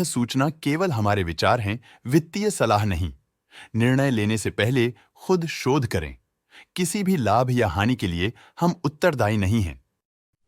सूचना केवल हमारे विचार हैं, वित्तीय सलाह नहीं। निर्णय लेने से पहले खुद शोध करें। किसी भी लाभ या हानि के लिए हम उत्तरदायी नहीं हैं।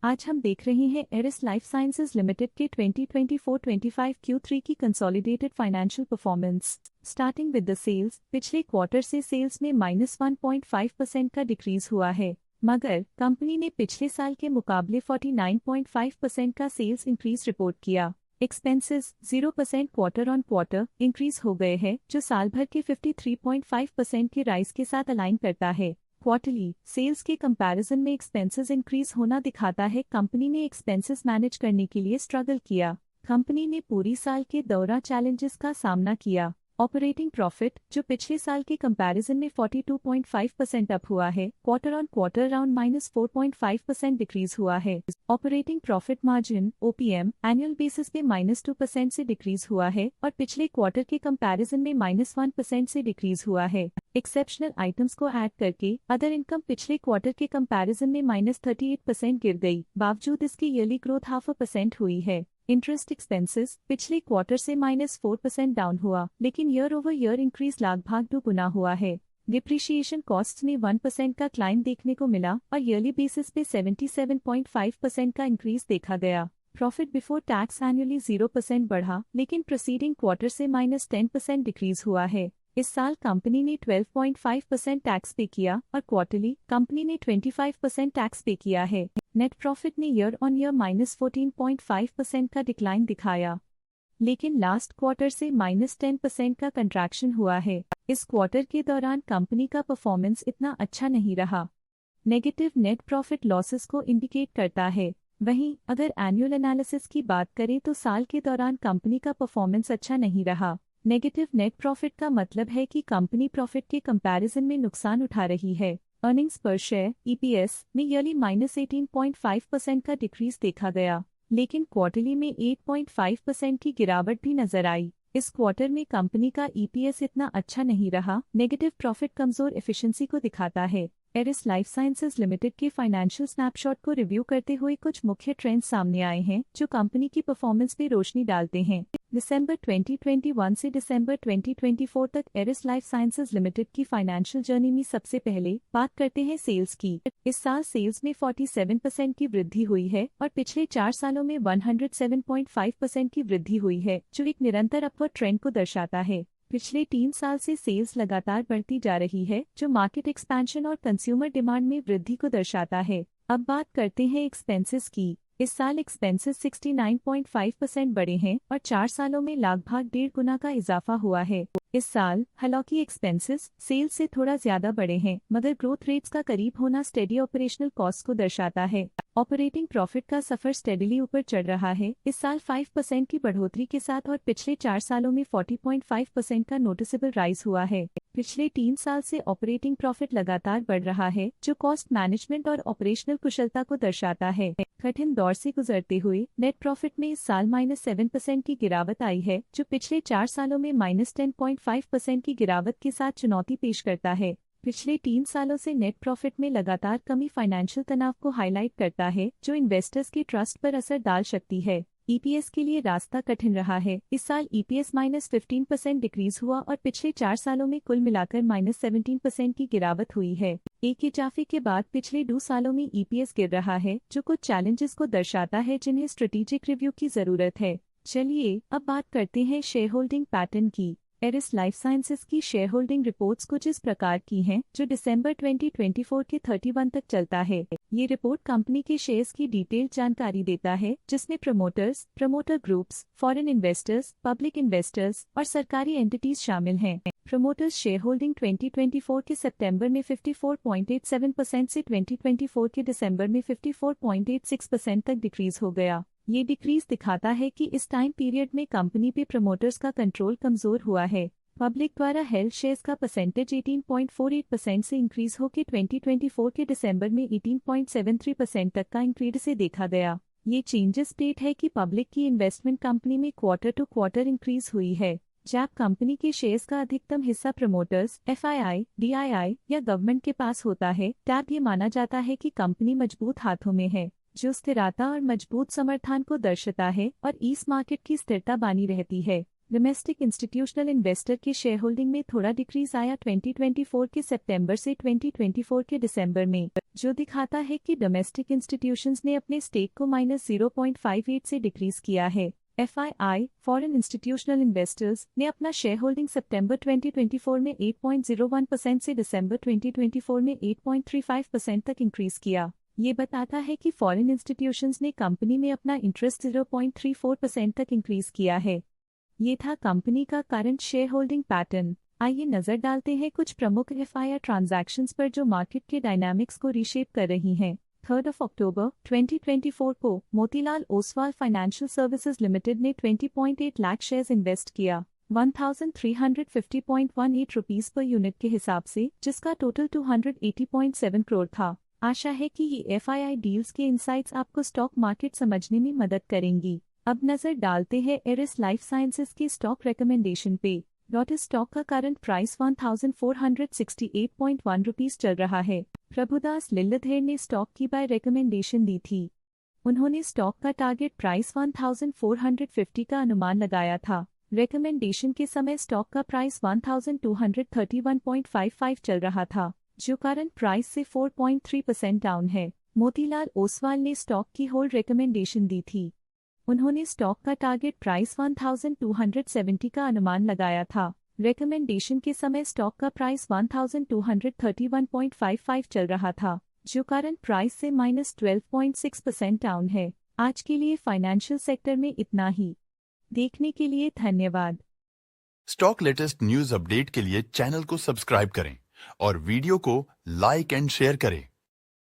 आज हम देख रहे हैं एरिस लाइफ साइंसेज लिमिटेड के 2024-25 Q3 की consolidated financial performance. Starting with the sales, पिछले क्वार्टर से सेल्स में -1.5% का डिक्रीज हुआ है, मगर कंपनी ने पिछले साल के मुकाबले 49.5% का सेल्स इंक्रीज रिपोर्ट किया। Expenses 0% quarter on quarter increase हो गए हैं, जो साल भर के 53.5% के राइज के साथ अलाइन करता है। क्वार्टरली सेल्स के कंपैरिजन में एक्सपेंसेस इंक्रीज होना दिखाता है कंपनी ने एक्सपेंसेस मैनेज करने के लिए स्ट्रगल किया। कंपनी ने पूरी साल के दौरान चैलेंजेस का सामना किया। ऑपरेटिंग प्रॉफिट, जो पिछले साल के कंपैरिजन में 42.5% अप हुआ है, quarter on quarter around -4.5% decrease हुआ है। Operating profit margin OPM annual basis पे -2% से डिक्रीज हुआ है और पिछले क्वार्टर के कंपैरिजन में -1% से डिक्रीज हुआ है। एक्सेप्शनल आइटम्स को ऐड करके अदर इनकम पिछले क्वार्टर के कंपैरिजन में -38% गिर गई, बावजूद इसकी ईयरली ग्रोथ 0.5% हुई है। इंटरेस्ट एक्सपेंसेस पिछले क्वार्टर से -4% डाउन हुआ, लेकिन ईयर ओवर ईयर इंक्रीज लगभग 2 गुना हुआ है। डिप्रिशिएशन कॉस्ट्स में 1% का क्लाइम देखने को मिला और ईयरली बेसिस पे 77.5% का इंक्रीज देखा गया। प्रॉफिट बिफोर टैक्स एनुअली 0% बढ़ा, लेकिन प्रीसीडिंग क्वार्टर से -10% डिक्रीज हुआ है। इस साल कंपनी ने 12.5% टैक्स पे किया और क्वार्टरली कंपनी ने 25% टैक्स पे किया है। नेट प्रॉफिट ने ईयर ऑन ईयर -14.5% का डिक्लाइन दिखाया, लेकिन लास्ट क्वार्टर से -10% का कंट्रैक्शन हुआ है। इस क्वार्टर के दौरान कंपनी का परफॉर्मेंस इतना अच्छा नहीं रहा। नेगेटिव नेट प्रॉफिट लॉसेस को इंडिकेट करता है। वहीं अगर एनुअल एनालिसिस की बात करें तो साल के दौरान कंपनी का परफॉर्मेंस अच्छा नहीं रहा। नेगेटिव नेट प्रॉफिट का मतलब है कि कंपनी प्रॉफिट के कंपैरिजन में नुकसान उठा रही है। अर्निंग्स पर शेयर EPS में ईयरली -18.5% का डिक्रीज देखा गया, लेकिन क्वार्टरली में 8.5% की गिरावट भी नजर आई। इस क्वार्टर में कंपनी का EPS इतना अच्छा नहीं रहा। नेगेटिव प्रॉफिट कमजोर एफिशिएंसी को दिखाता है। एरिस लाइफ साइंसेज लिमिटेड के फाइनेंशियल स्नैपशॉट को रिव्यू करते हुए कुछ मुख्य ट्रेंड्स सामने आए हैं जो कंपनी की परफॉर्मेंस पे रोशनी डालते हैं। दिसंबर 2021 से दिसंबर 2024 तक एरिस लाइफ साइंसेज लिमिटेड की फाइनेंशियल जर्नी में सबसे पहले बात करते हैं सेल्स की। इस साल सेल्स में 47% की वृद्धि हुई है और पिछले 4 सालों में 107.5% की वृद्धि हुई है, जो एक निरंतर अपवर्ड ट्रेंड को दर्शाता है। पिछले 3 साल से सेल्स लगातार बढ़ती जा रही है, जो मार्केट एक्सपेंशन और कंज्यूमर डिमांड में वृद्धि को दर्शाता है। अब बात करते हैं एक्सपेंसेस की। इस साल एक्सपेंसेस 69.5% बढ़े हैं और 4 सालों में लगभग 1.5 गुना का इजाफा हुआ है। इस साल हालांकि एक्सपेंसेस सेल्स से थोड़ा ज्यादा बढ़े हैं, मगर ग्रोथ रेट्स का करीब होना स्टेडी ऑपरेशनल कॉस्ट को दर्शाता है। ऑपरेटिंग प्रॉफिट का सफर स्टेडीली ऊपर चढ़ रहा है, इस साल 5% की बढ़ोतरी के साथ, और पिछले 4 सालों में 40.5% का नोटिसेबल राइज हुआ है। पिछले 3 साल से ऑपरेटिंग प्रॉफिट लगातार बढ़ रहा है, जो कॉस्ट मैनेजमेंट और ऑपरेशनल कुशलता को दर्शाता है। कठिन दौर से गुजरते हुए नेट प्रॉफिट में इस साल -7% की गिरावट आई है, जो पिछले 4 सालों में -10.5% की गिरावट के साथ चुनौती पेश करता है। पिछले 3 सालों से नेट प्रॉफिट में लगातार कमी फाइनेंशियल तनाव को हाईलाइट करता है, जो इन्वेस्टर्स के ट्रस्ट पर असर डाल सकती है। EPS के लिए रास्ता कठिन रहा है। इस साल EPS -15% डिक्रीज हुआ और पिछले 4 सालों में कुल मिलाकर -17% की गिरावट हुई है। एक इजाफे के बाद पिछले 2 सालों में EPS गिर रहा है, जो कुछ चैलेंजेस को दर्शाता है जिन्हें स्ट्रेटेजिक रिव्यू की जरूरत है। चलिए अब बात करते हैं शेयर होल्डिंग पैटर्न की। एरिस लाइफ साइंसेज की शेयर होल्डिंग रिपोर्ट्स कुछ इस प्रकार की हैं, जो दिसंबर 2024 के 31 तक चलता है। ये रिपोर्ट कंपनी के शेयर्स की डिटेल्ड जानकारी देता है, जिसमें promoters, promoter groups, foreign investors, public investors और सरकारी एंटिटीज शामिल हैं। प्रमोटर्स शेयर होल्डिंग 2024 के सितंबर में 54.87% से 2024 के दिसंबर में 54.86% तक डिक्रीज हो गया। ये डिक्रीज दिखाता है कि इस टाइम पीरियड में कंपनी पे प्रमोटर्स का कंट्रोल कमजोर हुआ है। पब्लिक द्वारा हेल्ड शेयर्स का परसेंटेज 18.48% से इंक्रीज होकर 2024 के दिसंबर में 18.73% तक का इंक्रीज से देखा गया। ये चेंजेस स्टेट है कि पब्लिक की इन्वेस्टमेंट कंपनी में क्वार्टर टू क्वार्टर इंक्रीज हुई है। जब कंपनी के शेयर्स का अधिकतम हिस्सा प्रमोटर्स, FII, DII या गवर्नमेंट के पास होता है, तब ये माना जाता है कि कंपनी मजबूत हाथों में है। जो स्थिरता और मजबूत समर्थन को दर्शाता है और इस मार्केट की स्थिरता बनी रहती है। डोमेस्टिक इंस्टीट्यूशनल इन्वेस्टर की शेयर होल्डिंग में थोड़ा डिक्रीज आया 2024 के सितंबर से 2024 के दिसंबर में, जो दिखाता है कि डोमेस्टिक इंस्टीट्यूशंस ने अपने स्टेक को -0.58 से डिक्रीज किया है। FII फॉरेन इंस्टीट्यूशनल इन्वेस्टर्स ने अपना शेयर होल्डिंग सितंबर 2024 में 8.01% से दिसंबर 2024 में 8.35% तक इंक्रीज किया। ये बताता है कि फॉरेन इंस्टीट्यूशंस ने कंपनी में अपना इंटरेस्ट 0.34% तक इंक्रीज किया है। ये था कंपनी का करंट शेयर होल्डिंग पैटर्न। आइए नजर डालते हैं कुछ प्रमुख FII ट्रांजैक्शंस पर जो मार्केट के डायनामिक्स को रीशेप कर रही हैं। 3 अक्टूबर 2024 को Motilal Oswal financial services limited ने 20.8 लाख शेयर्स इन्वेस्ट किया 1350.18 रुपीस पर यूनिट के हिसाब से, जिसका टोटल 280.7 करोड़ था। आशा है कि ये FII डील्स के इनसाइट्स आपको स्टॉक मार्केट समझने में मदद करेंगी। अब नजर डालते हैं एरिस लाइफ साइंसेज की स्टॉक रिकमेंडेशन पे। इस स्टॉक का करंट प्राइस 1468.1 रुपीस चल रहा है। प्रभुदास लिल्लाधर ने स्टॉक की बाय रिकमेंडेशन दी थी। उन्होंने स्टॉक का टारगेट प्राइस 1450 का अनुमान लगाया था। रिकमेंडेशन के समय स्टॉक का प्राइस 1231.55 चल रहा था, जो करंट प्राइस से 4.3% डाउन है। मोतीलाल ओसवाल ने स्टॉक की होल्ड रिकमेंडेशन दी थी। उन्होंने स्टॉक का टारगेट प्राइस 1270 का अनुमान लगाया था। रिकमेंडेशन के समय स्टॉक का प्राइस 1231.55 चल रहा था, जो करंट प्राइस से -12.6% डाउन है। आज के लिए फाइनेंशियल सेक्टर में इतना ही। देखने के लिए धन्यवाद। स्टॉक लेटेस्ट न्यूज अपडेट के लिए चैनल को सब्सक्राइब करें और वीडियो को लाइक एंड शेयर करें।